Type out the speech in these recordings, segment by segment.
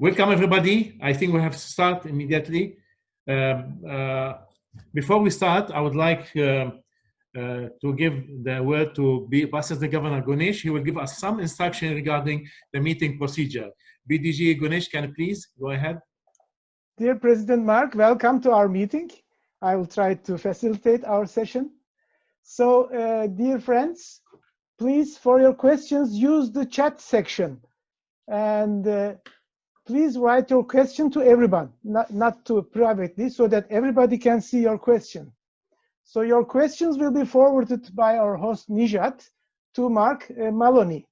Welcome, everybody. I think we have to start immediately. Before we start, I would like to give the word to Assistant Governor Ganesh. He will give us some instruction regarding the meeting procedure. BDG Ganesh, can you please go ahead? Dear President Mark, welcome to our meeting. I will try to facilitate our session. So, dear friends, please, for your questions, use the chat section. And please write your question to everyone, not to privately, so that everybody can see your question. So your questions will be forwarded by our host Nijat to Mark Maloney.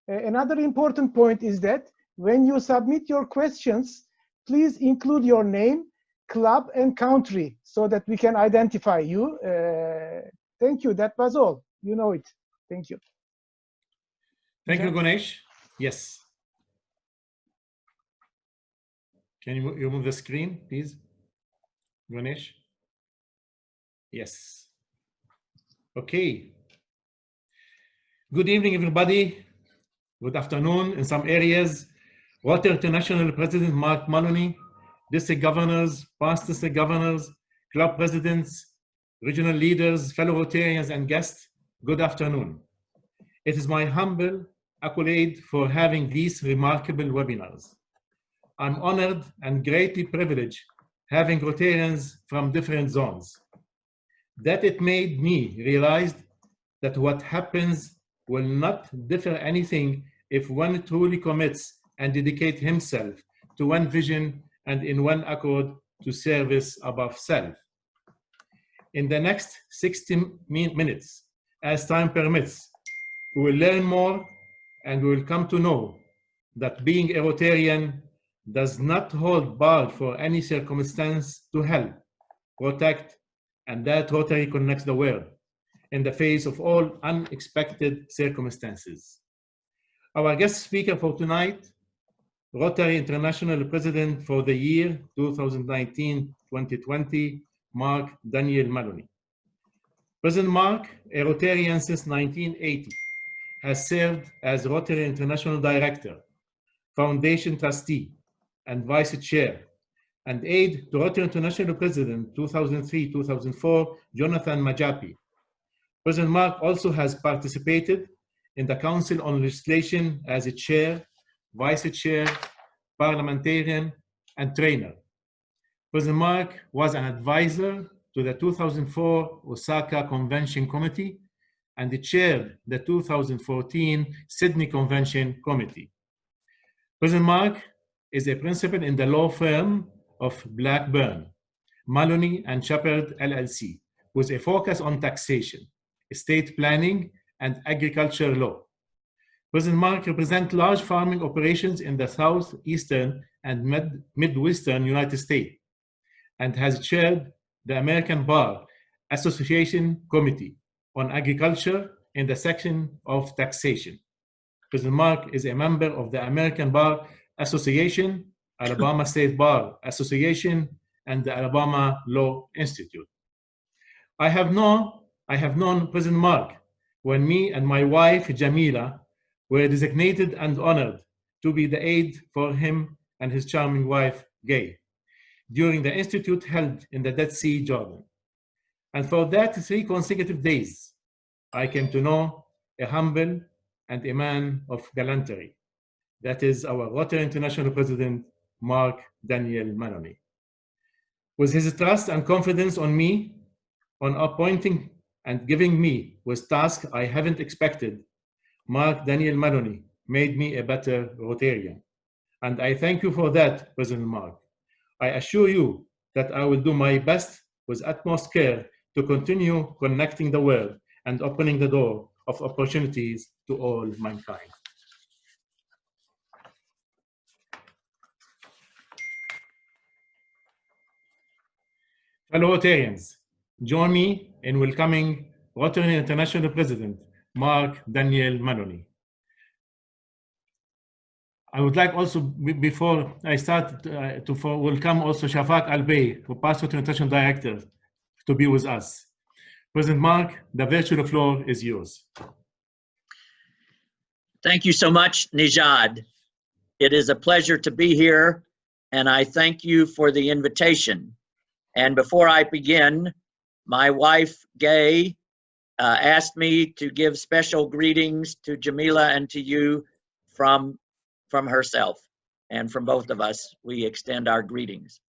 Another important point is that when you submit your questions, please include your name, club, and country so that we can identify you. Thank you. That was all. You know it. Thank you. Thank you, Ganesh. Yes. Can you move the screen, please, Ganesh? Yes. Okay. Good evening, everybody. Good afternoon in some areas. Rotary International President Mark Maloney, district governors, past district governors, club presidents, regional leaders, fellow Rotarians, and guests, good afternoon. It is my humble accolade for having these remarkable webinars. I'm honored and greatly privileged having Rotarians from different zones. That it made me realize that what happens will not differ anything if one truly commits and dedicates himself to one vision and in one accord to service above self. In the next 60 minutes, as time permits, we will learn more and we will come to know that being a Rotarian does not hold barred for any circumstance to help, protect, and that Rotary connects the world in the face of all unexpected circumstances. Our guest speaker for tonight, Rotary International President for the year 2019-2020, Mark Daniel Maloney. President Mark, a Rotarian since 1980, has served as Rotary International Director, Foundation Trustee, and Vice Chair, and aide to Rotary International President 2003-2004, Jonathan Majapi. President Mark also has participated in the Council on Legislation as a chair, vice chair, parliamentarian, and trainer. President Mark was an advisor to the 2004 Osaka Convention Committee and chaired the 2014 Sydney Convention Committee. President Mark is a principal in the law firm of Blackburn, Maloney and Schuppert LLC, with a focus on taxation, estate planning, and agriculture law. President Mark represents large farming operations in the Southeastern and Midwestern United States and has chaired the American Bar Association Committee on Agriculture in the section of taxation. President Mark is a member of the American Bar Association, Alabama State Bar Association, and the Alabama Law Institute. I have known President Mark when me and my wife, Jamila, were designated and honored to be the aide for him and his charming wife, Gay, during the Institute held in the Dead Sea, Jordan. And for that 3 consecutive days, I came to know a humble and a man of gallantry. That is our Rotary International President, Mark Daniel Maloney. With his trust and confidence on me, on appointing and giving me with tasks I haven't expected, Mark Daniel Maloney made me a better Rotarian. And I thank you for that, President Mark. I assure you that I will do my best with utmost care to continue connecting the world and opening the door of opportunities to all mankind. Fellow Rotarians, join me in welcoming Rotary International President, Mark Daniel Maloney. I would like also, before I start, to welcome also Shafak Albay, who past Rotary International Director, to be with us. President Mark, the virtual floor is yours. Thank you so much, Nijad. It is a pleasure to be here, and I thank you for the invitation. And before I begin, my wife, Gay, asked me to give special greetings to Jamila and to you from herself. And from both of us, we extend our greetings.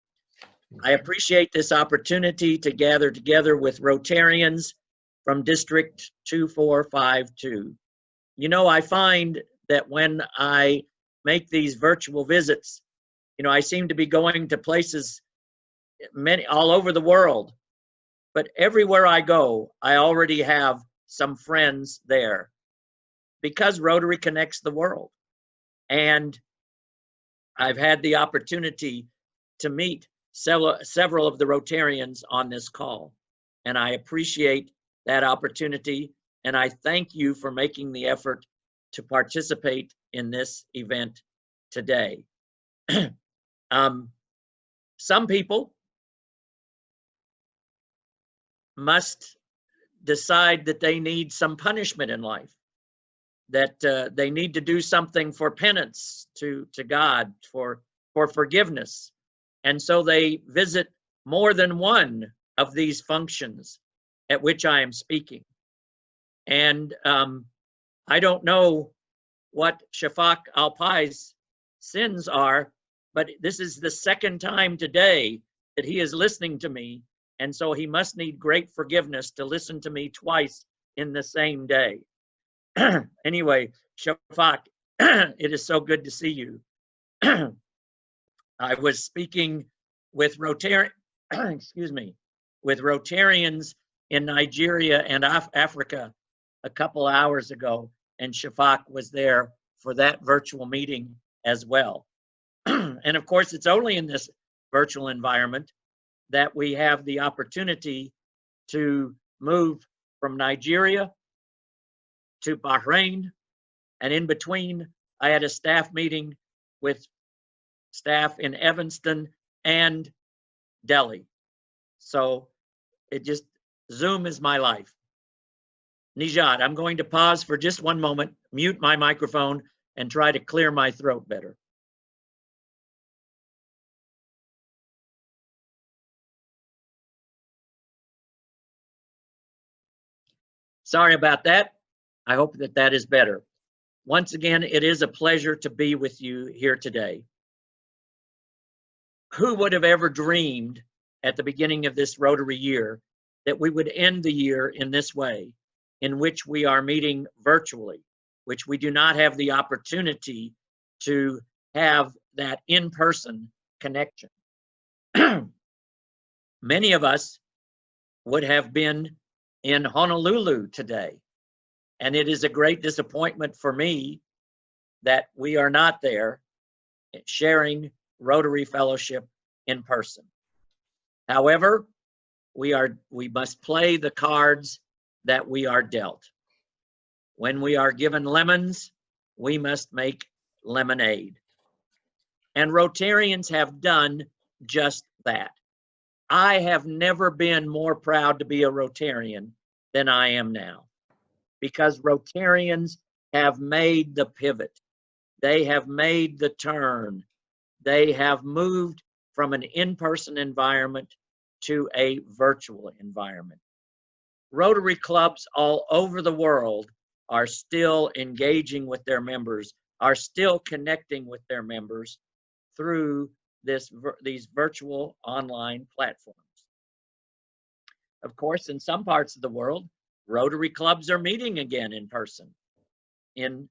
I appreciate this opportunity to gather together with Rotarians from District 2452. You know, I find that when I make these virtual visits, you know, I seem to be going to places all over the world, but everywhere I go, I already have some friends there because Rotary connects the world. And I've had the opportunity to meet several of the Rotarians on this call, and I appreciate that opportunity, and I thank you for making the effort to participate in this event today. Some people must decide that they need some punishment in life, that they need to do something for penance to God, for forgiveness. And so they visit more than one of these functions at which I am speaking. And I don't know what Shafak Alpai's sins are, but this is the second time today that he is listening to me. And so he must need great forgiveness to listen to me twice in the same day. Anyway, Shafak, it is so good to see you. I was speaking with with Rotarians in Nigeria and Africa a couple hours ago, and Shafak was there for that virtual meeting as well. And of course, it's only in this virtual environment that we have the opportunity to move from Nigeria to Bahrain, and in between, I had a staff meeting with staff in Evanston and Delhi. So Zoom is my life. Nijat, I'm going to pause for just one moment, mute my microphone, and try to clear my throat better. Sorry about that. I hope that is better. Once again, it is a pleasure to be with you here today. Who would have ever dreamed at the beginning of this Rotary year that we would end the year in this way, in which we are meeting virtually, which we do not have the opportunity to have that in-person connection. Many of us would have been in Honolulu today, and it is a great disappointment for me that we are not there sharing Rotary Fellowship in person. However, we must play the cards that we are dealt. When we are given lemons, we must make lemonade. And Rotarians have done just that. I have never been more proud to be a Rotarian than I am now, because Rotarians have made the pivot. They have made the turn. They have moved from an in-person environment to a virtual environment. Rotary clubs all over the world are still engaging with their members, are still connecting with their members through these virtual online platforms. Of course, in some parts of the world, Rotary clubs are meeting again in person. In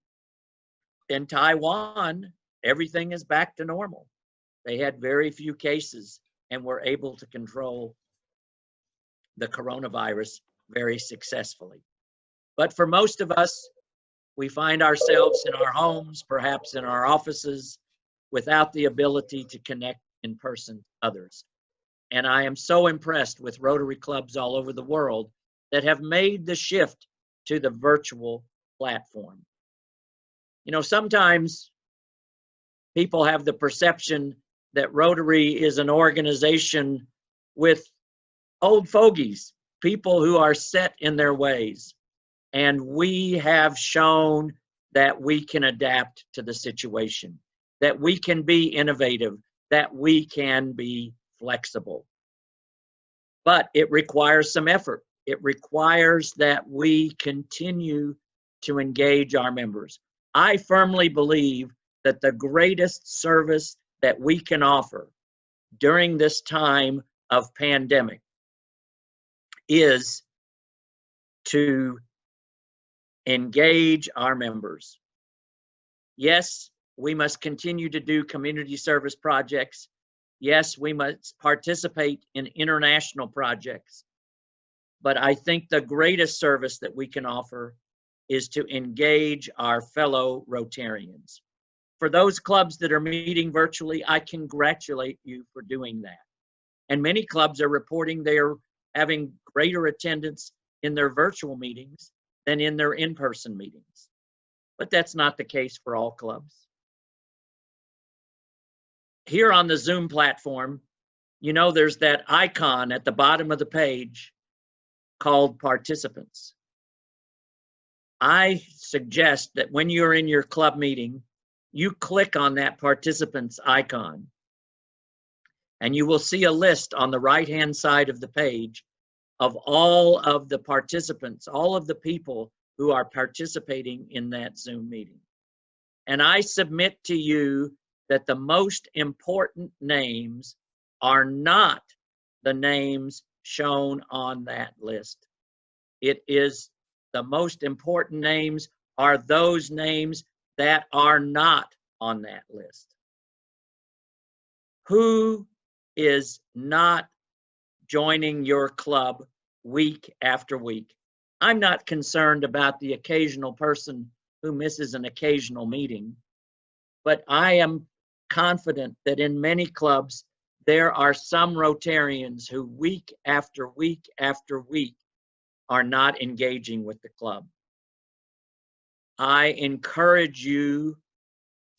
Taiwan, everything is back to normal. They had very few cases and were able to control the coronavirus very successfully. But for most of us, we find ourselves in our homes, perhaps in our offices, without the ability to connect in person with others. And I am so impressed with Rotary clubs all over the world that have made the shift to the virtual platform. You know, sometimes people have the perception that Rotary is an organization with old fogies, people who are set in their ways. And we have shown that we can adapt to the situation, that we can be innovative, that we can be flexible. But it requires some effort. It requires that we continue to engage our members. I firmly believe that the greatest service that we can offer during this time of pandemic is to engage our members. Yes, we must continue to do community service projects. Yes, we must participate in international projects. But I think the greatest service that we can offer is to engage our fellow Rotarians. For those clubs that are meeting virtually, I congratulate you for doing that. And many clubs are reporting they are having greater attendance in their virtual meetings than in their in-person meetings. But that's not the case for all clubs. Here on the Zoom platform, you know, there's that icon at the bottom of the page called participants. I suggest that when you're in your club meeting, you click on that participants icon, and you will see a list on the right-hand side of the page of all of the participants, all of the people who are participating in that Zoom meeting. And I submit to you that the most important names are not the names shown on that list. It is the most important names are those names that are not on that list. Who is not joining your club week after week? I'm not concerned about the occasional person who misses an occasional meeting, but I am confident that in many clubs, there are some Rotarians who week after week after week are not engaging with the club. I encourage you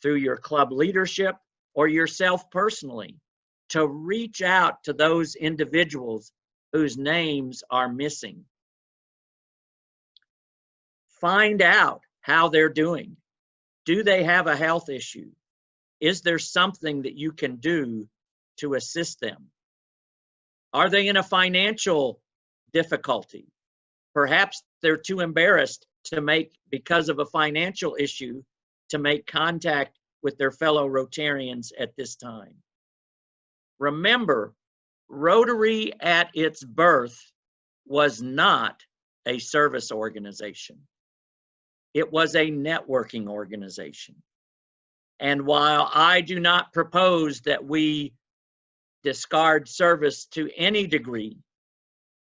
through your club leadership or yourself personally to reach out to those individuals whose names are missing. Find out how they're doing. Do they have a health issue? Is there something that you can do to assist them? Are they in a financial difficulty? Perhaps they're too embarrassed to make, because of a financial issue, to make contact with their fellow Rotarians at this time. Remember, Rotary at its birth was not a service organization. It was a networking organization. And while I do not propose that we discard service to any degree,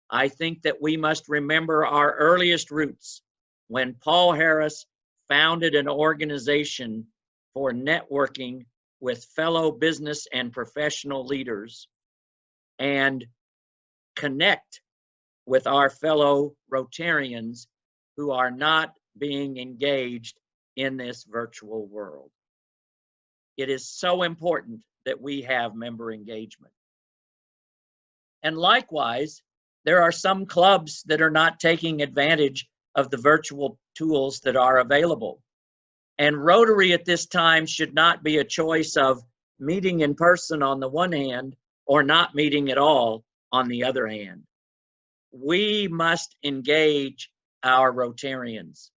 I think that we must remember our earliest roots when Paul Harris founded an organization for networking with fellow business and professional leaders and connect with our fellow Rotarians who are not being engaged in this virtual world. It is so important that we have member engagement. And likewise, there are some clubs that are not taking advantage of the virtual tools that are available. And Rotary at this time should not be a choice of meeting in person on the one hand or not meeting at all on the other hand. We must engage our Rotarians.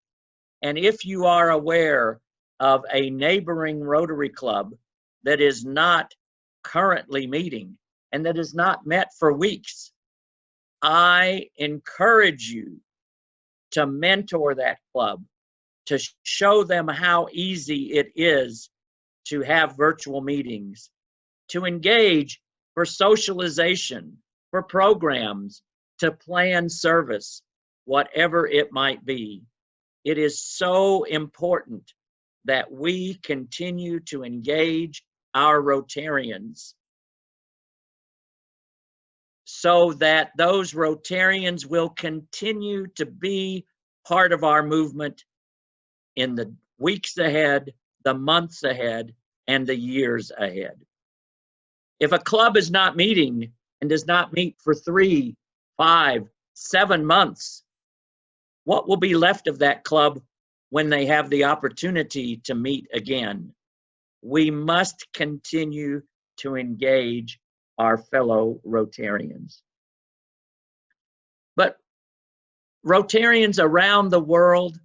And if you are aware of a neighboring Rotary club that is not currently meeting and that is not met for weeks, I encourage you to mentor that club, to show them how easy it is to have virtual meetings, to engage for socialization, for programs, to plan service, whatever it might be. It is so important that we continue to engage our Rotarians so that those Rotarians will continue to be part of our movement in the weeks ahead, the months ahead, and the years ahead. If a club is not meeting and does not meet for 3, 5, 7 months, what will be left of that club when they have the opportunity to meet again? we must continue to engage our fellow Rotarians. But Rotarians around the world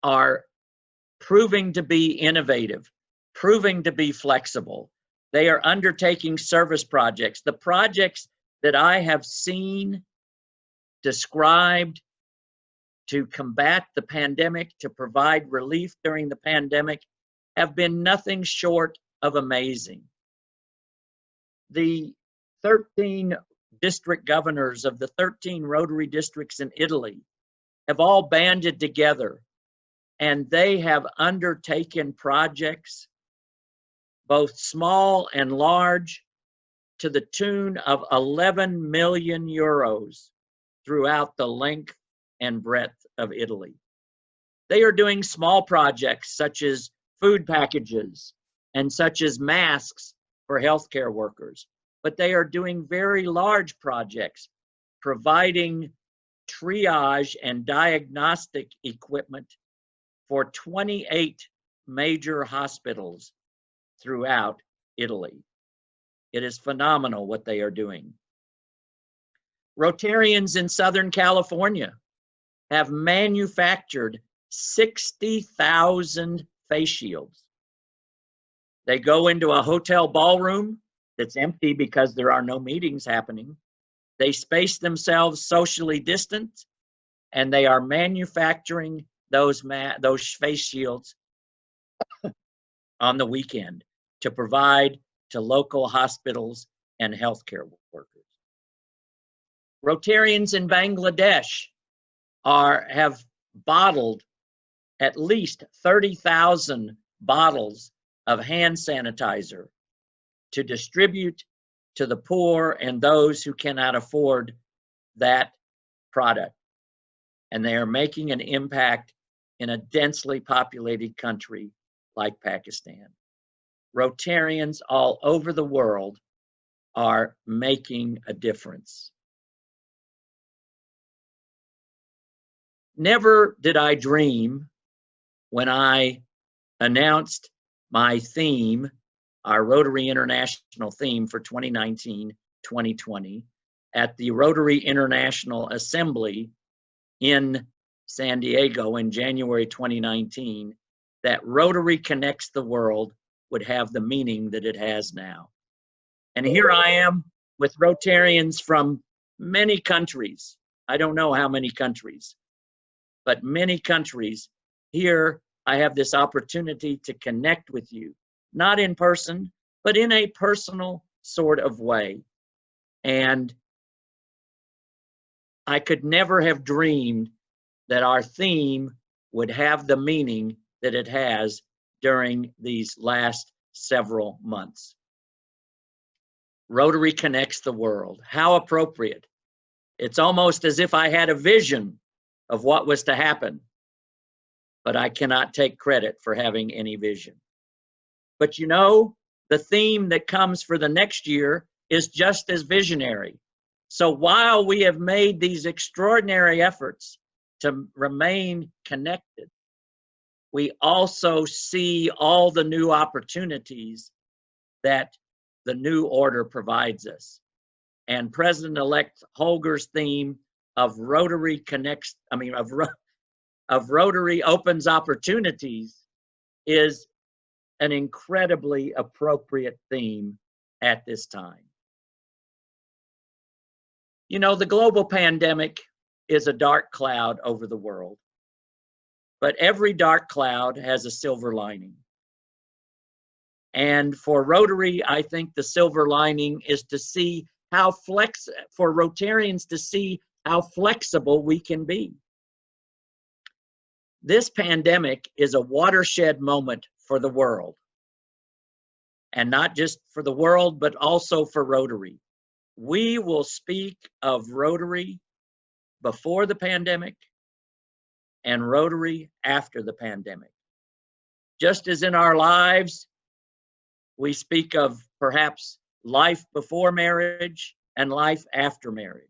are proving to be innovative, proving to be flexible. They are undertaking service projects. The projects that I have seen described to combat the pandemic, to provide relief during the pandemic, have been nothing short of amazing. The 13 district governors of the 13 Rotary districts in Italy have all banded together, and they have undertaken projects, both small and large, to the tune of 11 million euros throughout the length and breadth of Italy. They are doing small projects such as food packages and such as masks for healthcare workers, but they are doing very large projects, providing triage and diagnostic equipment for 28 major hospitals throughout Italy. It is phenomenal what they are doing. Rotarians in Southern California have manufactured 60,000 face shields. They go into a hotel ballroom that's empty because there are no meetings happening. They space themselves socially distant, and they are manufacturing those face shields on the weekend to provide to local hospitals and healthcare workers. Rotarians in Bangladesh have bottled at least 30,000 bottles of hand sanitizer to distribute to the poor and those who cannot afford that product. And they are making an impact in a densely populated country like Pakistan. Rotarians all over the world are making a difference. Never did I dream when I announced my theme, our Rotary International theme for 2019-2020 at the Rotary International Assembly in San Diego in January 2019, that Rotary Connects the World would have the meaning that it has now. And here I am with Rotarians from many countries. I don't know how many countries, but many countries. Here I have this opportunity to connect with you, not in person, but in a personal sort of way. And I could never have dreamed that our theme would have the meaning that it has during these last several months. Rotary Connects the World. How appropriate. It's almost as if I had a vision of what was to happen, but I cannot take credit for having any vision. But you know, the theme that comes for the next year is just as visionary. So while we have made these extraordinary efforts to remain connected, we also see all the new opportunities that the new order provides us. And President-elect Holger's theme of Rotary Connects, of Rotary Opens Opportunities is an incredibly appropriate theme at this time. You know, the global pandemic is a dark cloud over the world, but every dark cloud has a silver lining. And for Rotary, I think the silver lining is to see how for Rotarians to see how flexible we can be. This pandemic is a watershed moment for the world. And not just for the world, but also for Rotary. We will speak of Rotary before the pandemic and Rotary after the pandemic. Just as in our lives, we speak of perhaps life before marriage and life after marriage,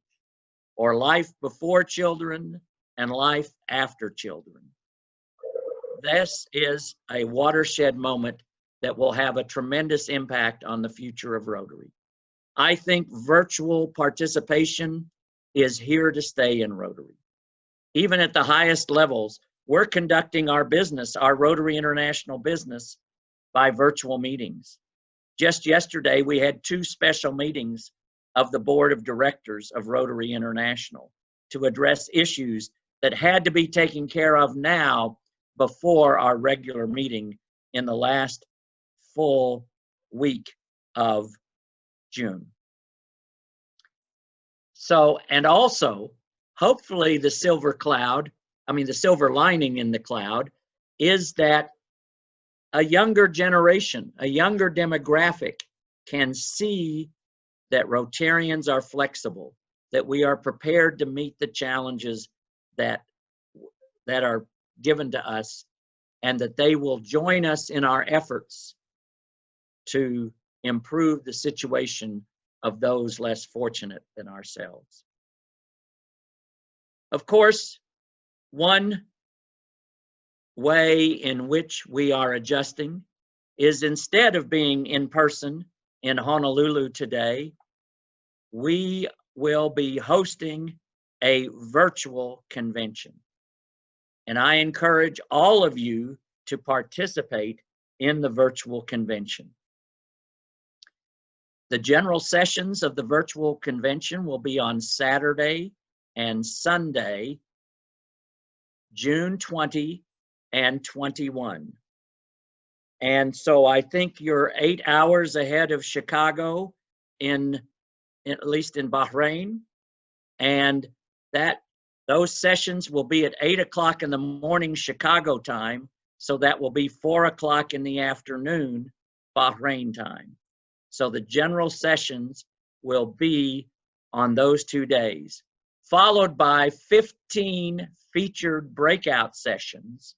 or life before children and life after children. This is a watershed moment that will have a tremendous impact on the future of Rotary. I think virtual participation is here to stay in Rotary. Even at the highest levels, we're conducting our business, our Rotary International business, by virtual meetings. Just yesterday, we had 2 special meetings of the Board of Directors of Rotary International to address issues that had to be taken care of now before our regular meeting in the last full week of June. So, and also, hopefully the silver lining in the cloud is that a younger generation, a younger demographic can see that Rotarians are flexible, that we are prepared to meet the challenges that are given to us, and that they will join us in our efforts to improve the situation of those less fortunate than ourselves. Of course, one way in which we are adjusting is, instead of being in person in Honolulu today, we will be hosting a virtual convention. And I encourage all of you to participate in the virtual convention. The general sessions of the virtual convention will be on Saturday and Sunday, June 20 and 21. And so I think you're 8 hours ahead of Chicago, at least in Bahrain. And those sessions will be at 8 o'clock in the morning Chicago time. So that will be 4 o'clock in the afternoon Bahrain time. So the general sessions will be on those 2 days, followed by 15 featured breakout sessions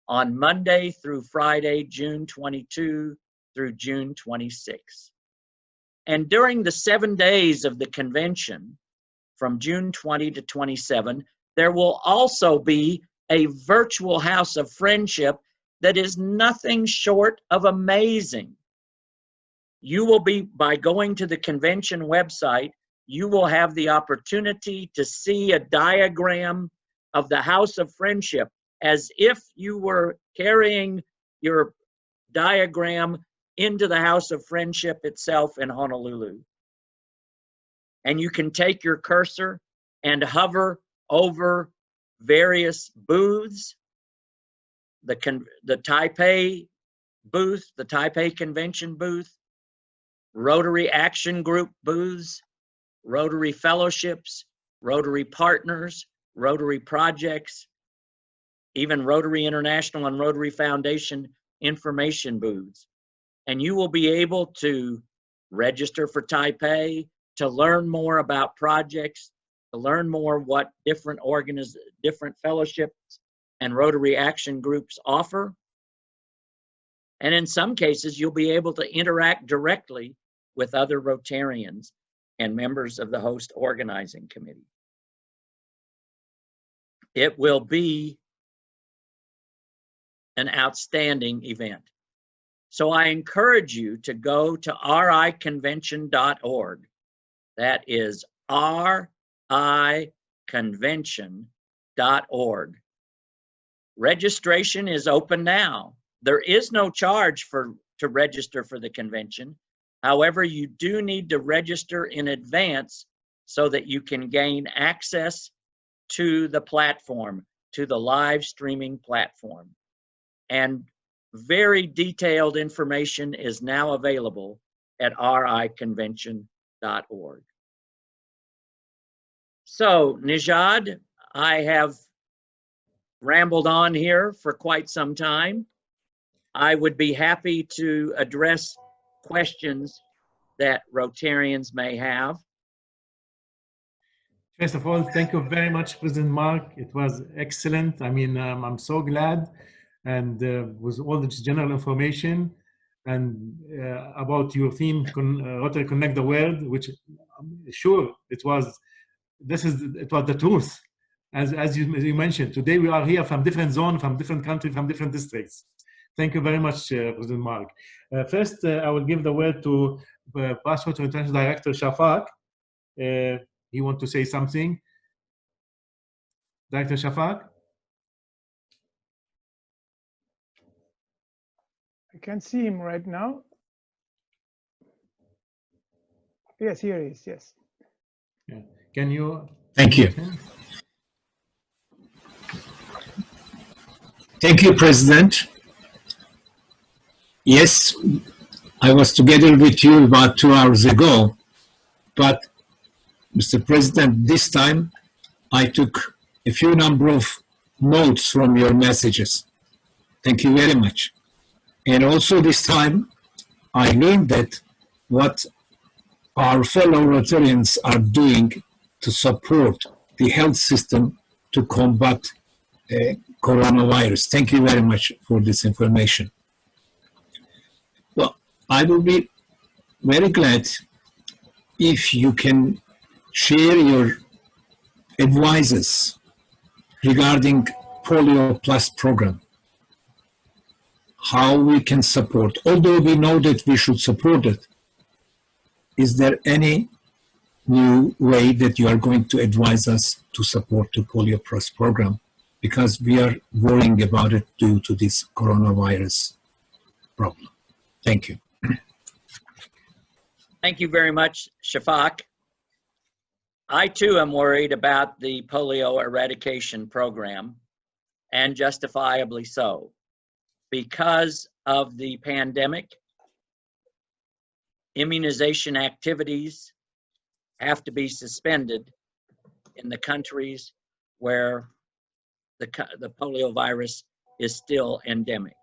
on Monday through Friday, June 22 through June 26. And during the 7 days of the convention, from June 20 to 27, there will also be a virtual House of Friendship that is nothing short of amazing. You will be, by going to the convention website, you will have the opportunity to see a diagram of the House of Friendship, as if you were carrying your diagram into the House of Friendship itself in Honolulu. And you can take your cursor and hover over various booths, the Taipei booth, the Taipei Convention booth, Rotary Action Group booths, Rotary Fellowships, Rotary Partners, Rotary Projects, even Rotary International and Rotary Foundation information booths. And you will be able to register for Taipei, to learn more about projects, to learn more what different fellowships and Rotary Action Groups offer. And in some cases, you'll be able to interact directly with other Rotarians and members of the host organizing committee. It will be an outstanding event. So I encourage you to go to riconvention.org. That is riconvention.org. Registration is open now. There is no charge to register for the convention. However, you do need to register in advance so that you can gain access to the platform, to the live streaming platform. And very detailed information is now available at riconvention.org. So, Nijad, I have rambled on here for quite some time. I would be happy to address questions that Rotarians may have. First of all, thank you very much, President Mark. It was excellent. I mean, I'm so glad, and with all this general information and about your theme, Rotary Connect the World, which sure it was the truth. As you mentioned, today we are here from different zones, from different countries, from different districts. Thank you very much, President Mark. First, I will give the word to Passport International Director Shafak. He wants to say something. Director Shafak? I can't see him right now. Yes, here he is, yes. Yeah. Can you? Thank you. Thank you, President. Yes, I was together with you about 2 hours ago, but Mr. President, this time I took a few number of notes from your messages. Thank you very much. And also this time I learned that what our fellow Rotarians are doing to support the health system to combat coronavirus. Thank you very much for this information. Well, I will be very glad if you can share your advices regarding Polio Plus program, how we can support. Although we know that we should support it, is there any new way that you are going to advise us to support the Polio Plus program? Because we are worrying about it due to this coronavirus problem. Thank you. Thank you very much, Shafak. I too am worried about the polio eradication program, and justifiably so. Because of the pandemic, immunization activities have to be suspended in the countries where the polio virus is still endemic.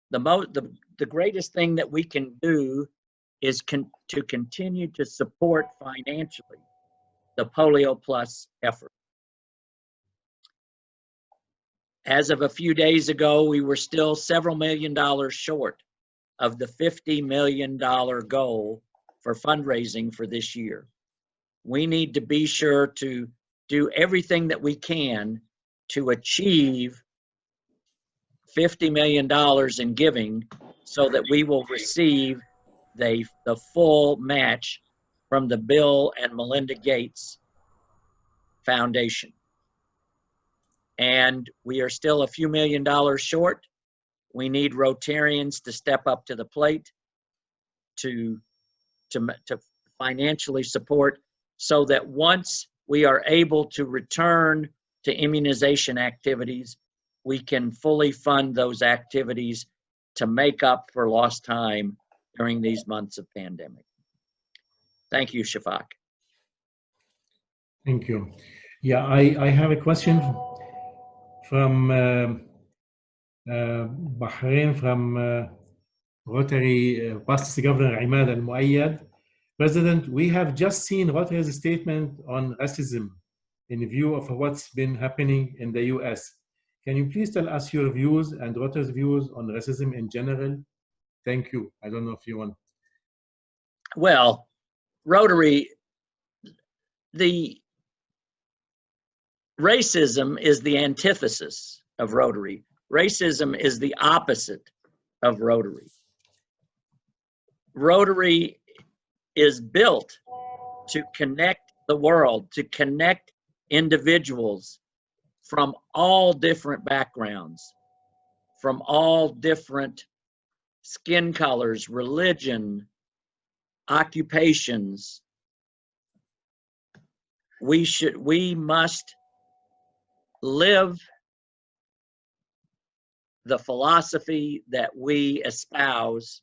The greatest thing that we can do is to continue to support financially the Polio Plus effort. As of a few days ago, we were still several $million short of the $50 million goal for fundraising for this year. We need to be sure to do everything that we can to achieve $50 million in giving so that we will receive the full match from the Bill and Melinda Gates Foundation. And we are still a few $1 million short. We need Rotarians to step up to the plate to financially support so that once we are able to return to immunization activities, we can fully fund those activities to make up for lost time during these months of pandemic. Thank you, Shafak. Thank you. Yeah, I have a question from Bahrain, from Rotary Past Governor Imad Al-Muayyad. President, we have just seen Rotary's statement on racism in view of what's been happening in the US. Can you please tell us your views and Rotary's views on racism in general? Thank you. I don't know if you want. Well, Rotary, the racism is the antithesis of Rotary. Racism is the opposite of Rotary. Rotary is built to connect the world, to connect individuals from all different backgrounds, from all different skin colors, religion, occupations. We must live the philosophy that we espouse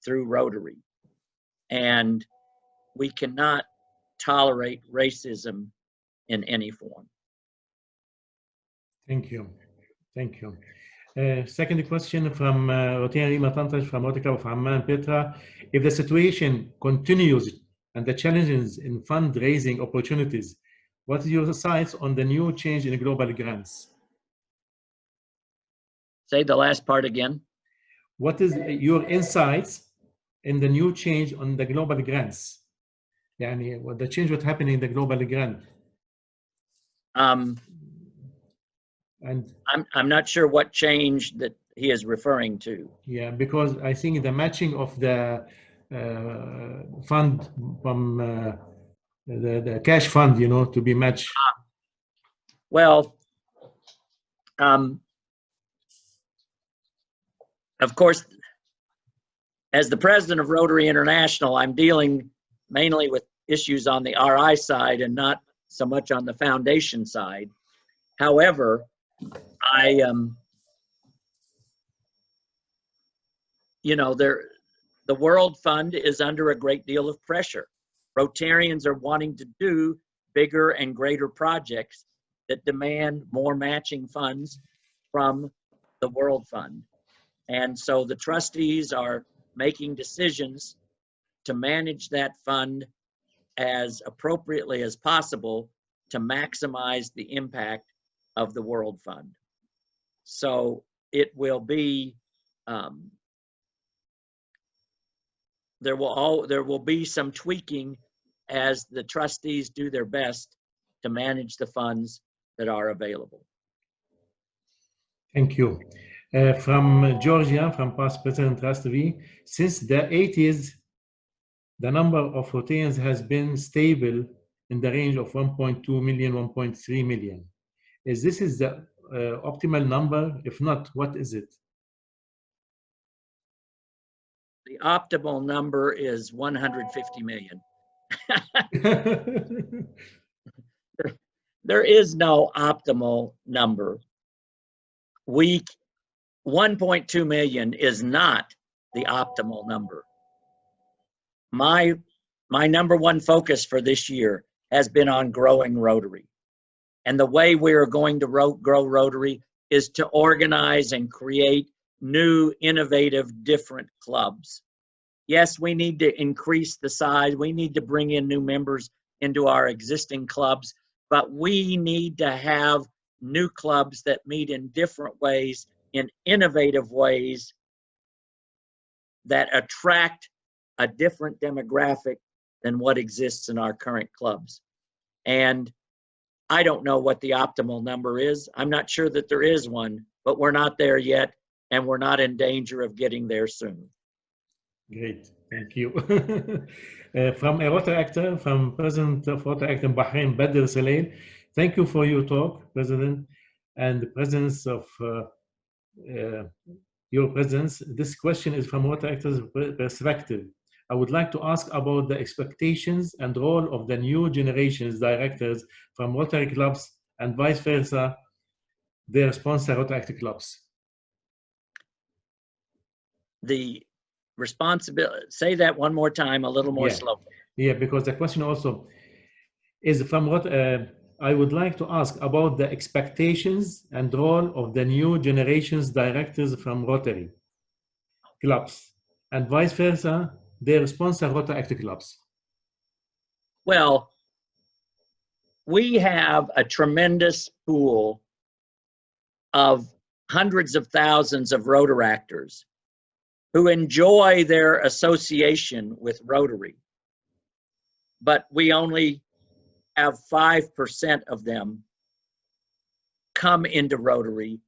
through Rotary. And we cannot tolerate racism in any form. Thank you. Thank you. Second question from Rotary Matantaj from Rotary Club of Amman, Petra. If the situation continues and the challenges in fundraising opportunities, what is your insights on the new change in global grants? Say the last part again. What is your insights in the new change on the global grants? Yani, what the change what's happening in the global grant? And I'm not sure what change that he is referring to. Yeah, because I think the matching of the fund from the cash fund, you know, to be matched. Well, of course, as the president of Rotary International, I'm dealing mainly with issues on the RI side and not so much on the foundation side. However, you know, the World Fund is under a great deal of pressure. Rotarians are wanting to do bigger and greater projects that demand more matching funds from the World Fund. And so the trustees are making decisions to manage that fund as appropriately as possible to maximize the impact of the World Fund. So it will be, there will be some tweaking as the trustees do their best to manage the funds that are available. Thank you. From Georgia, from past President Trust TV, since the 80s, the number of Rotarians has been stable in the range of 1.2 million, 1.3 million. Is this the optimal number? If not, what is it? The optimal number is 150 million. There is no optimal number. 1.2 million is not the optimal number. My number one focus for this year has been on growing Rotary. And the way we are going to grow Rotary is to organize and create new, innovative, different clubs. Yes, we need to increase the size. We need to bring in new members into our existing clubs, but we need to have new clubs that meet in different ways, in innovative ways that attract a different demographic than what exists in our current clubs. And I don't know what the optimal number is. I'm not sure that there is one, but we're not there yet, and we're not in danger of getting there soon. Great, thank you. From a Rotary actor, from President of Rotary Actor in Bahrain, Badr Saleh, thank you for your talk, President, and the presence of your presence. This question is from Rotary actor's perspective. I would like to ask about the expectations and role of the new generation's directors from Rotary clubs and vice versa, their sponsor Rotary actor clubs. The responsibility, say that one more time, a little more slowly. Yeah, because the question also is from what I would like to ask about the expectations and role of the new generation's directors from Rotary clubs and vice versa, their sponsor Rotary actor clubs. Well, we have a tremendous pool of hundreds of thousands of Rotaractors who enjoy their association with Rotary, but we only have 5% of them come into Rotary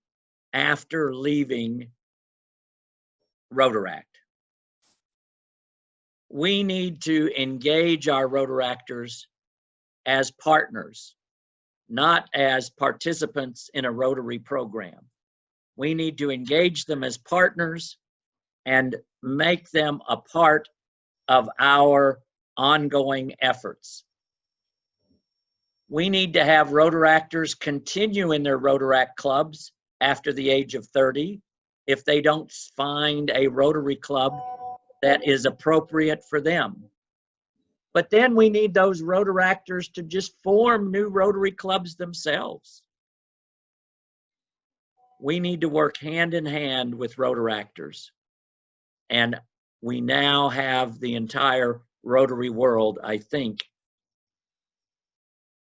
after leaving Rotaract. We need to engage our Rotaractors as partners, not as participants in a Rotary program. We need to engage them as partners and make them a part of our ongoing efforts. We need to have Rotaractors continue in their Rotaract clubs after the age of 30 if they don't find a Rotary club that is appropriate for them. But then we need those Rotaractors to just form new Rotary clubs themselves. We need to work hand in hand with Rotaractors. And we now have the entire Rotary world, I think,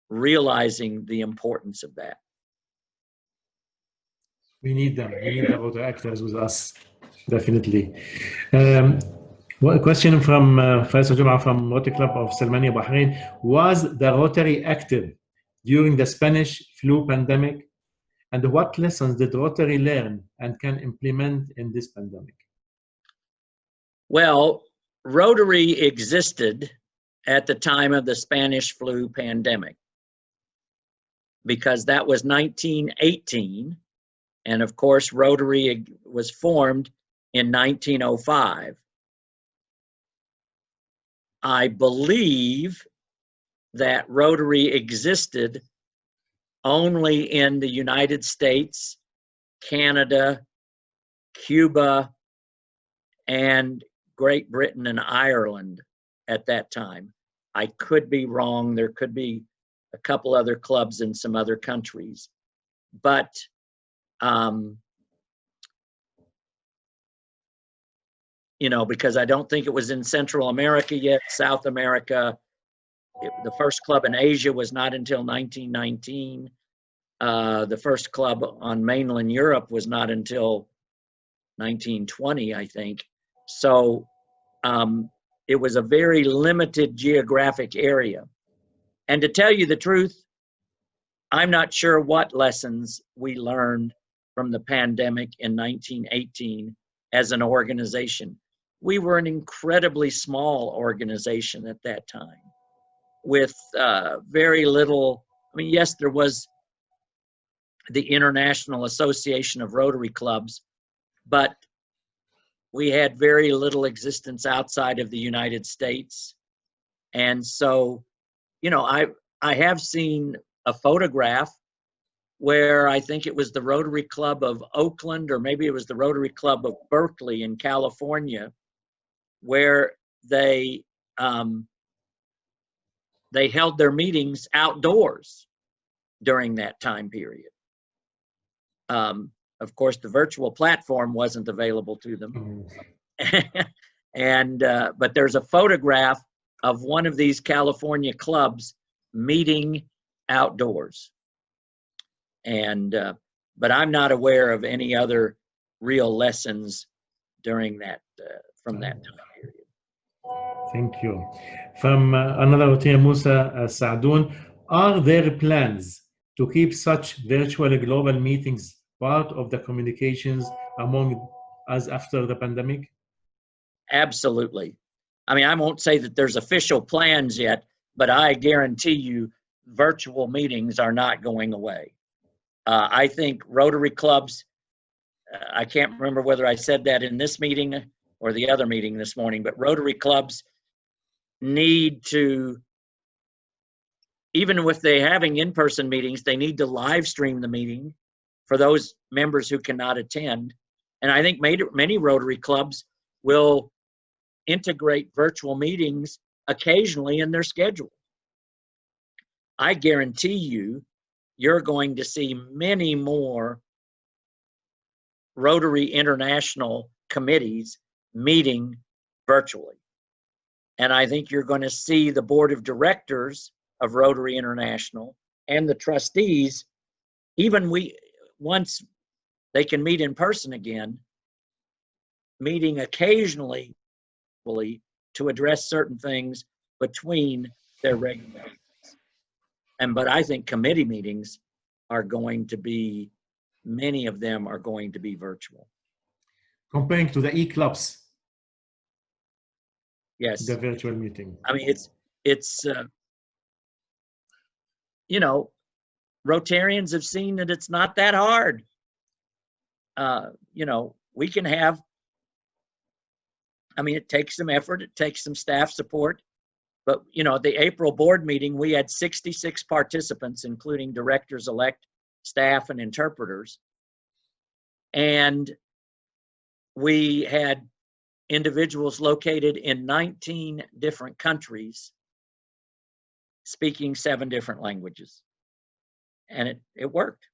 realizing the importance of that. We need them. We need the Rotary actors with us, definitely. One question from Faisal Jum'a from Rotary Club of Salmania, Bahrain. Was the Rotary active during the Spanish flu pandemic? And what lessons did Rotary learn and can implement in this pandemic? Well, Rotary existed at the time of the Spanish flu pandemic because that was 1918. And of course, Rotary was formed in 1905. I believe that Rotary existed only in the United States, Canada, Cuba, and Great Britain and Ireland at that time. I could be wrong. There could be a couple other clubs in some other countries. But you know, because I don't think it was in Central America yet, South America. The first club in Asia was not until 1919. The first club on mainland Europe was not until 1920, I think. So it was a very limited geographic area. And to tell you the truth, I'm not sure what lessons we learned from the pandemic in 1918 as an organization. We were an incredibly small organization at that time with very little. I mean, yes, there was the International Association of Rotary Clubs, but we had very little existence outside of the United States. And so, you know, I have seen a photograph where I think it was the Rotary Club of Oakland, or maybe it was the Rotary Club of Berkeley in California, where they held their meetings outdoors during that time period. Of course, the virtual platform wasn't available to them. And but there's a photograph of one of these California clubs meeting outdoors. And but I'm not aware of any other real lessons during that from that time period. Thank you. From another Rotarian, Musa Sadoun, are there plans to keep such virtual global meetings part of the communications among us after the pandemic? Absolutely. I mean, I won't say that there's official plans yet, but I guarantee you virtual meetings are not going away. I think Rotary clubs, I can't remember whether I said that in this meeting or the other meeting this morning, but Rotary clubs need to, even if they're having in-person meetings, they need to live stream the meeting for those members who cannot attend. And I think many Rotary clubs will integrate virtual meetings occasionally in their schedule. I guarantee you, you're going to see many more Rotary International committees meeting virtually. And I think you're going to see the board of directors of Rotary International and the trustees, even once they can meet in person again, meeting occasionally to address certain things between their regular meetings. But I think committee meetings are going to be, many of them are going to be virtual. Comparing to the e-clubs, Yes. the virtual meeting. I mean, it's you know, Rotarians have seen that it's not that hard. You know, we can have, I mean, it takes some effort, it takes some staff support, but you know, at the April board meeting, we had 66 participants, including directors-elect, staff, and interpreters. And we had individuals located in 19 different countries speaking 7 different languages. And it worked.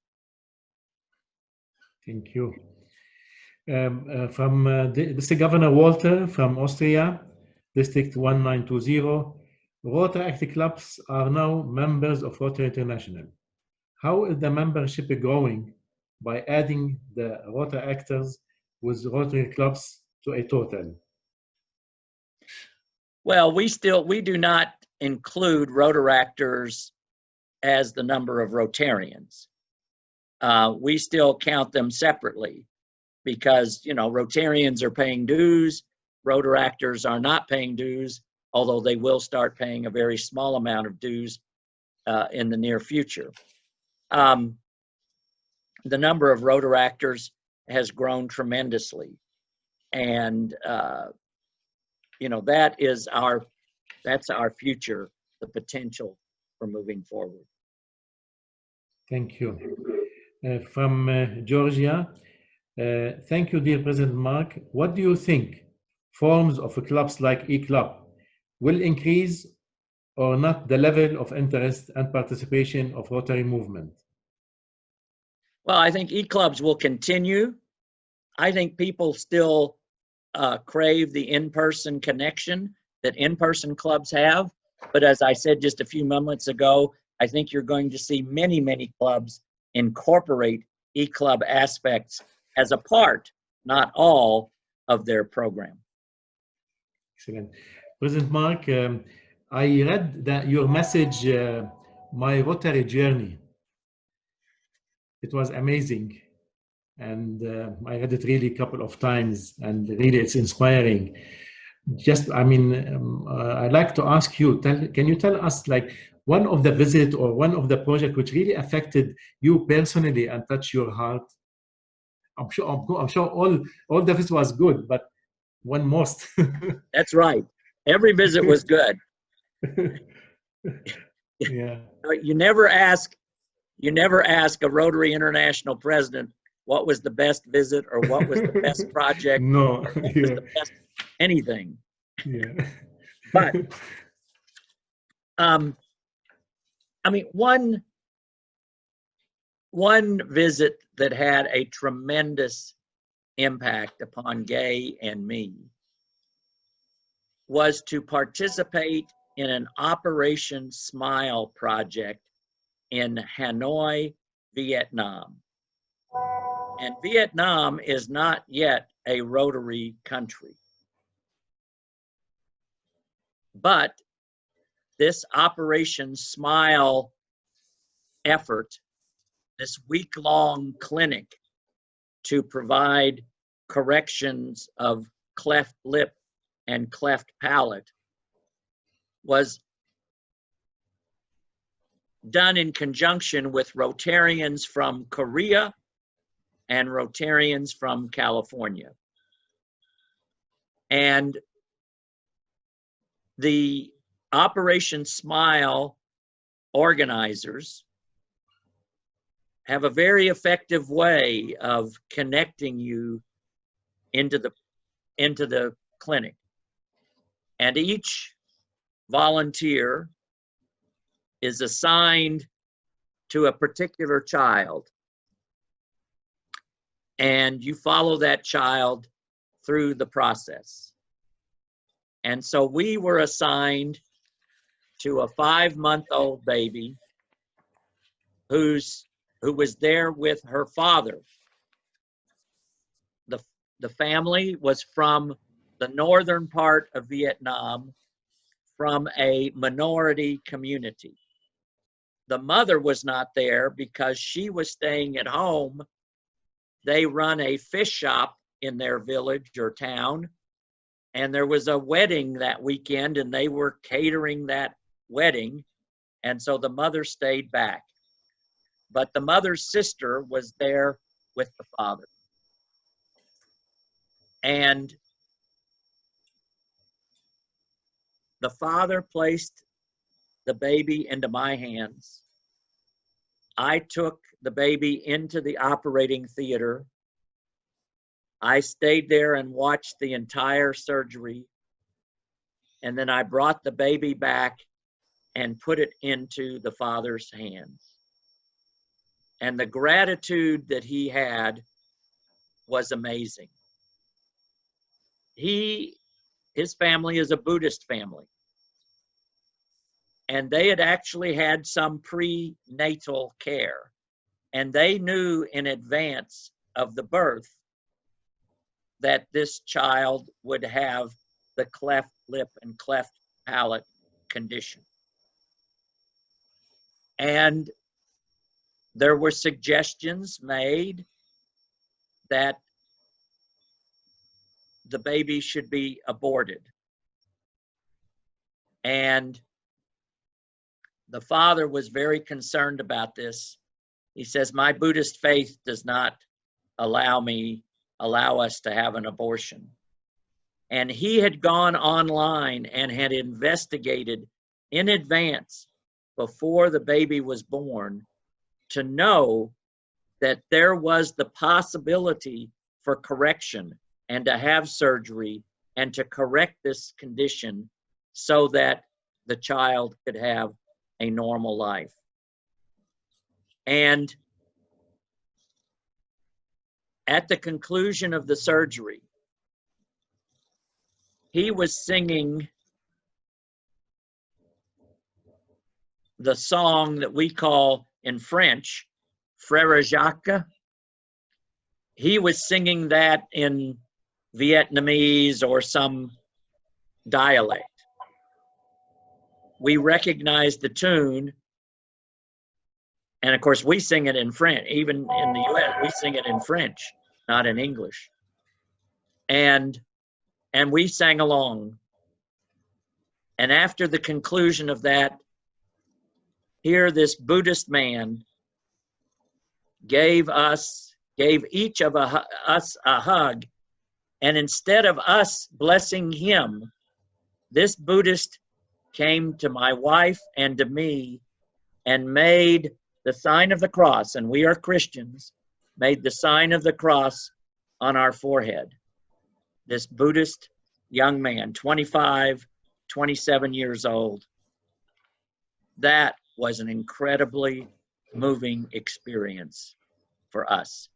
Thank you. From Mr. Governor Walter from Austria, District 1920, Rotary Active Clubs are now members of Rotary International. How is the membership growing by adding the Rotary actors with Rotary clubs to a total? Well, we do not include Rotaractors as the number of Rotarians. we still count them separately because, you know, Rotarians are paying dues, Rotaractors are not paying dues, although they will start paying a very small amount of dues in the near future. The number of Rotaractors has grown tremendously. And, you know, that's our future, the potential for moving forward. Thank you. From Georgia, thank you, dear President Mark. What do you think forms of clubs like E-Club will increase or not the level of interest and participation of Rotary movement? Well, I think E-Clubs will continue. I think people still crave the in-person connection that in-person clubs have. But as I said just a few moments ago, I think you're going to see many, many clubs incorporate E-Club aspects as a part, not all, of their program. Excellent. President Mark, I read that your message, My Rotary Journey. It was amazing. And I read it really a couple of times, and really it's inspiring. Just, I mean, I'd like to ask you, can you tell us like one of the visit or one of the project which really affected you personally and touched your heart? I'm sure all the visit was good, but one most. That's right. Every visit was good. Yeah. You never ask a Rotary International president what was the best visit or what was the best project. No. Or what was the best anything. Yeah. But I mean, one visit that had a tremendous impact upon Gay and me was to participate in an Operation Smile project in Hanoi, Vietnam. And Vietnam is not yet a Rotary country. But this Operation Smile effort, this week-long clinic to provide corrections of cleft lip and cleft palate, was done in conjunction with Rotarians from Korea and Rotarians from California. And the Operation Smile organizers have a very effective way of connecting you into the clinic. And each volunteer is assigned to a particular child. And you follow that child through the process. And so we were assigned to a 5-month-old baby who was there with her father. The family was from the northern part of Vietnam, from a minority community. The mother was not there because she was staying at home. They run a fish shop in their village or town, and there was a wedding that weekend and they were catering that wedding, and so the mother stayed back. But the mother's sister was there with the father. And the father placed the baby into my hands. I took the baby into the operating theater. I stayed there and watched the entire surgery. And then I brought the baby back and put it into the father's hands. And the gratitude that he had was amazing. His family is a Buddhist family. And they had actually had some prenatal care. And they knew in advance of the birth that this child would have the cleft lip and cleft palate condition. And there were suggestions made that the baby should be aborted. And the father was very concerned about this. He says, my Buddhist faith does not allow us to have an abortion. And he had gone online and had investigated in advance before the baby was born to know that there was the possibility for correction and to have surgery and to correct this condition so that the child could have a normal life. And at the conclusion of the surgery, he was singing the song that we call in French, Frère Jacques. He was singing that in Vietnamese or some dialect. We recognized the tune, and of course we sing it in French. Even in the US, we sing it in French, not in English. And we sang along. And after the conclusion of that, here this Buddhist man gave each of us a hug. And instead of us blessing him, this Buddhist came to my wife and to me and made the sign of the cross, and we are Christians, made the sign of the cross on our forehead. This Buddhist young man, 25, 27 years old. That was an incredibly moving experience for us.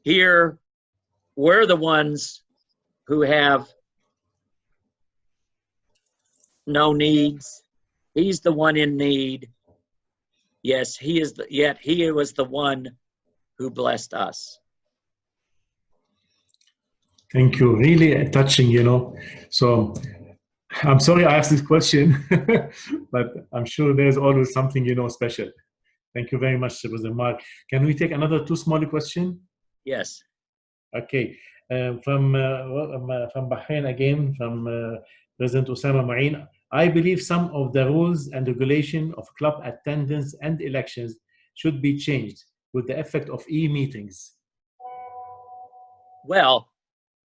Here, we're the ones who have no needs. He's the one in need. Yes, yet he was the one who blessed us. Thank you. Really touching, you know. So I'm sorry I asked this question, but I'm sure there's always something, you know, special. Thank you very much, President Mark. Can we take another two small questions? Yes. Okay. From Bahrain again, from President Osama Ma'in. I believe some of the rules and regulation of club attendance and elections should be changed with the effect of e-meetings. Well,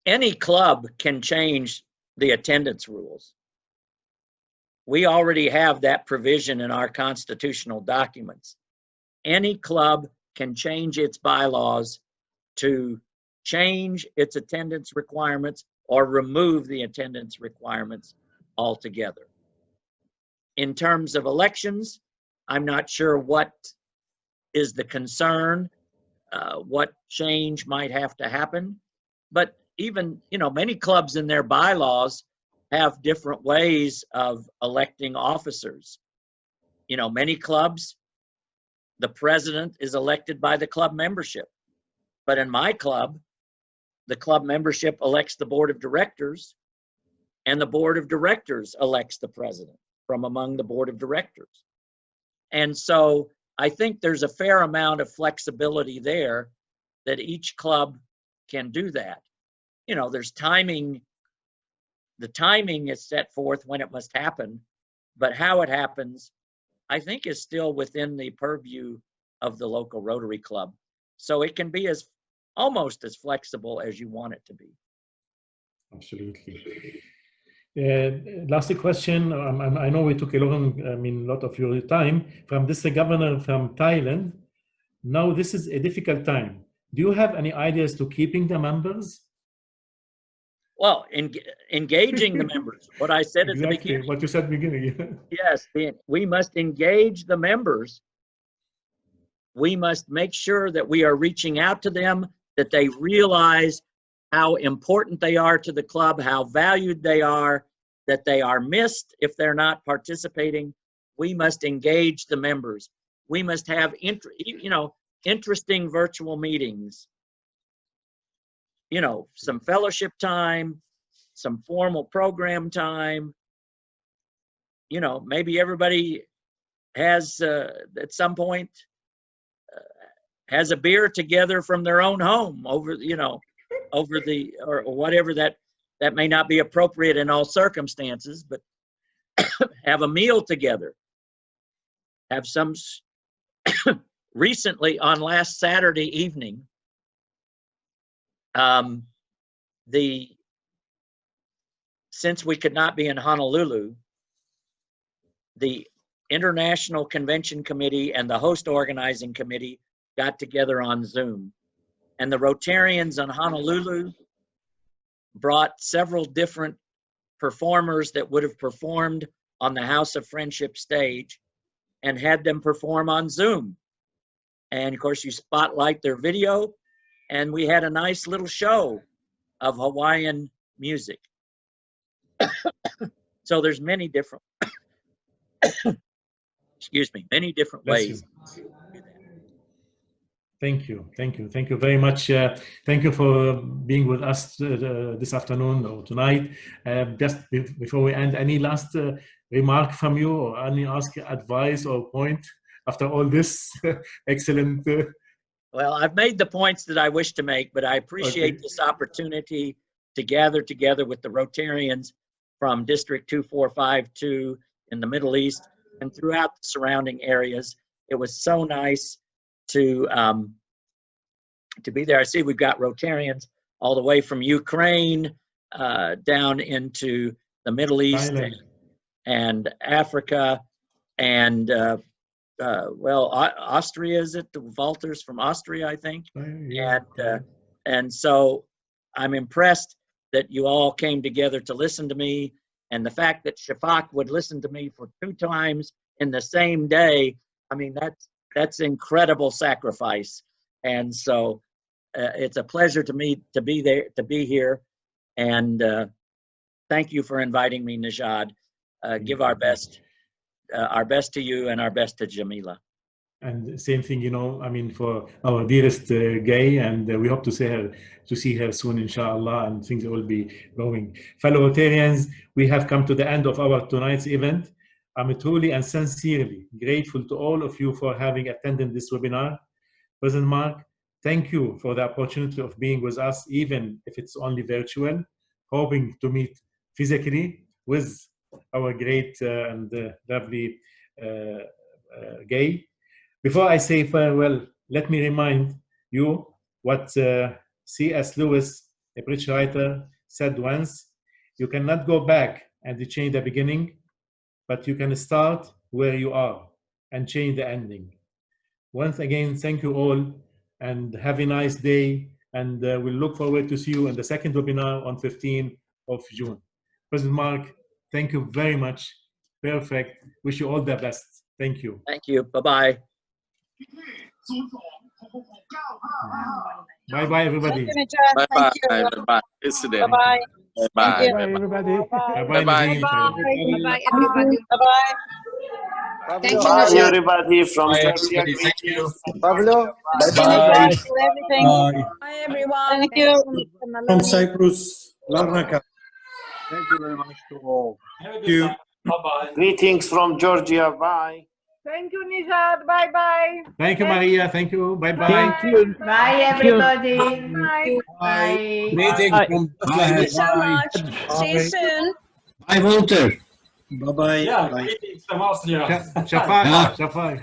any club can change the attendance rules. We already have that provision in our constitutional documents. Any club can change its bylaws to change its attendance requirements or remove the attendance requirements altogether. In terms of elections, I'm not sure what is the concern, what change might have to happen, but even, you know, many clubs in their bylaws have different ways of electing officers. You know, many clubs, the president is elected by the club membership. But in my club, the club membership elects the board of directors, and the board of directors elects the president from among the board of directors. And so I think there's a fair amount of flexibility there that each club can do that. You know, there's timing. The timing is set forth when it must happen, but how it happens, I think, is still within the purview of the local Rotary Club. So it can be almost as flexible as you want it to be. Absolutely. Last question. I know we took a lot of your time. From this governor from Thailand. Now this is a difficult time. Do you have any ideas to keeping the members? Well, engaging the members, what I said at the beginning. What you said at the beginning. Yes, we must engage the members. We must make sure that we are reaching out to them, that they realize how important they are to the club, how valued they are, that they are missed if they're not participating. We must engage the members. We must have interesting virtual meetings. You know, some fellowship time, some formal program time. You know, maybe everybody has at some point has a beer together from their own home over, over the, or whatever that may not be appropriate in all circumstances, but have a meal together. Have some, recently on last Saturday evening, since we could not be in Honolulu, the International Convention Committee and the host organizing committee got together on Zoom. And the Rotarians in Honolulu brought several different performers that would have performed on the House of Friendship stage and had them perform on Zoom. And of course, you spotlight their video, and we had a nice little show of Hawaiian music. So there's many different, excuse me, many different ways. Thank you very much. Thank you for being with us this afternoon or tonight. Just before we end, any last remark from you, or any advice or point after all this excellent? Well, I've made the points that I wish to make, but I appreciate this opportunity to gather together with the Rotarians from District 2452 in the Middle East and throughout the surrounding areas. It was so nice to be there. I see we've got Rotarians all the way from Ukraine down into the Middle East and Africa, and well, Austria, is it? The Walters from Austria, I think. Yeah. And so I'm impressed that you all came together to listen to me, and the fact that Shafak would listen to me for 2 times in the same day. I mean, that's incredible sacrifice. And so it's a pleasure to me to be there, to be here. And thank you for inviting me, Najad. Give our best to you and our best to Jamila. And same thing, I mean, for our dearest Gay, and we hope to see her soon, inshallah, and things will be going. Fellow Rotarians, we have come to the end of our tonight's event. I'm truly and sincerely grateful to all of you for having attended this webinar. President Mark, thank you for the opportunity of being with us, even if it's only virtual, hoping to meet physically with our great and lovely Gay. Before I say farewell, let me remind you what C.S. Lewis, a British writer, said once: you cannot go back and change the beginning, but you can start where you are and change the ending. Once again, thank you all, and have a nice day, and we'll look forward to see you in the second webinar on 15th of June. President Mark, thank you very much. Perfect. Wish you all the best. Thank you. Thank you. Bye-bye. Bye-bye, everybody. Bye-bye, everybody. Bye-bye. Bye, Bye-bye. everybody. Bye-bye. Bye-bye. Bye, everybody. Bye-bye. Thank you, Bye, Najat. everybody from Bye, Georgia. everybody. Thank you. Pablo. Thank you, Najat, for everything. Bye, everyone. Thank you. Mr. Maloney. From Cyprus, Larnaca. Thank you very much to all. Thank you. Bye-bye. Greetings from Georgia. Bye. Thank you, Nijad. Bye-bye. Thank you, Maria. Thank you. Bye-bye. Thank you. Bye, everybody. Bye. Bye. Greetings from Thank you so Bethlehem. much. See you soon. Bye, Walter. Bye-bye. Shafak.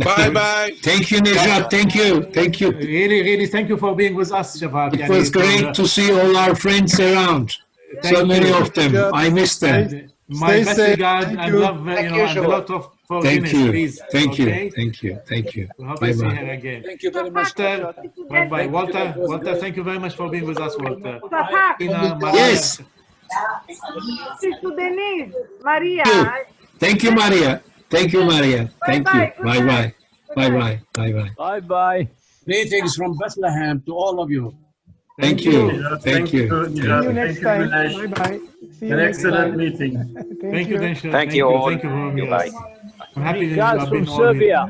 Bye-bye. Thank you, Nejat. Thank you. Thank you. Really, thank you for being with us, Shafak. It was great to see all our friends around. So many of them. I miss them. My best safe. regard Thank and you. love, and a lot of forgiveness, Thank you. please. Thank you. Okay? Thank you. Thank you. We hope to see Bye-bye. her again. Thank you very much. Bye-bye. Walter, thank you very much for being with us, Walter. Shafak. Ina, Maria. Yes. See you to Denise. Maria. Thank you, Maria. Thank you, Maria. Thank you. Bye-bye. Good night. Bye-bye. Bye-bye. Bye-bye. Bye-bye. Greetings from Bethlehem to all of you. Thank you. Thank you. See you next time. Bye-bye. See you An next excellent time. meeting. Thank you, Densha. Thank you all. Thank you for being Bye. with us. I'm happy that you Guys have from been all here. Serbia.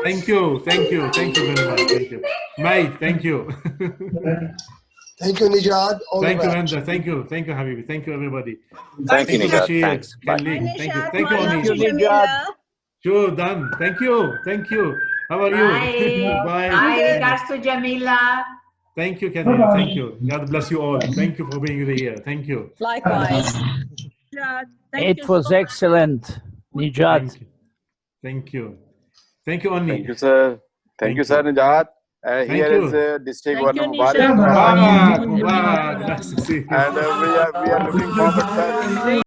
Thank you very much. Thank you. May, thank you. Thank you, Nijad. All Thank the you, best. Randa. Thank you, Habibi. Thank you, everybody. Thank you, Nijat. Bashir, Thanks. Bye. Khalid. Thank you. Nijad, Thank you, Maria, Oni. Thank you, Nijat. Sure, done. Thank you. How are you? Bye. Bye. Bye. Regards to Jamila. Thank you, Kathleen. Thank you. God bless you all. Thank you for being here. Thank you. Likewise. It was excellent, Nijat. Thank you. Thank you. Thank you, Onni. Thank you, sir. Thank you, sir, Nijat. Thank Here you. is District Thank Governor you, Mubarak. Nijat. Mubarak. Nice to see you. And we are looking forward, sir.